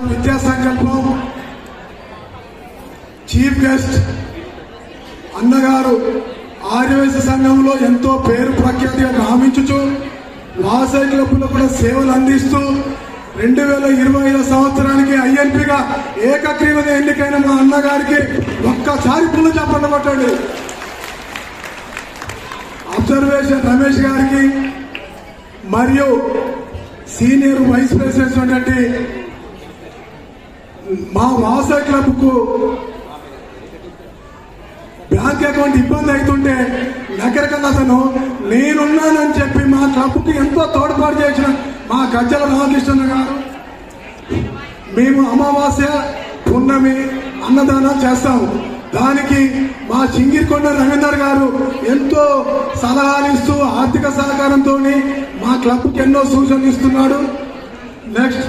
విద్యా సంకల్పం chief guest అన్నగారు ఆర్యవైశ్య సంఘంలో ఎంతో పేరు ప్రఖ్యాతిగా గావించుచు వాసవి క్లబ్లో కూడా సేవలు అందిస్తూ 2025 సంవత్సరానికి ఐఎన్పిగా ఏకగ్రీవంగా ఎన్నికైన మా అన్నగారికి ఒక్కసారి పుల్లు చప్పట్లు కొట్టండి. అబ్జర్వేషన్ రమేష్ గారికి మరియు సీనియర్ వైస్ ప్రెసిడెంట్ మా వాసవి క్లబ్ కు బ్యాంక్ అకౌంట్ ఇబ్బంది అవుతుంటే నగరకన్నా అతను నేనున్నానని చెప్పి మా క్లబ్కి ఎంతో తోడ్పాటు చేసిన మా గజ్జల రామకృష్ణ గారు. మేము అమావాస్య పున్నమి అన్నదానం చేస్తాము. దానికి మా చింగిరికొండ రవీందర్ గారు ఎంతో సలహాలు ఇస్తూ ఆర్థిక సహకారంతో మా క్లబ్కి ఎన్నో సూచనలు ఇస్తున్నాడు. నెక్స్ట్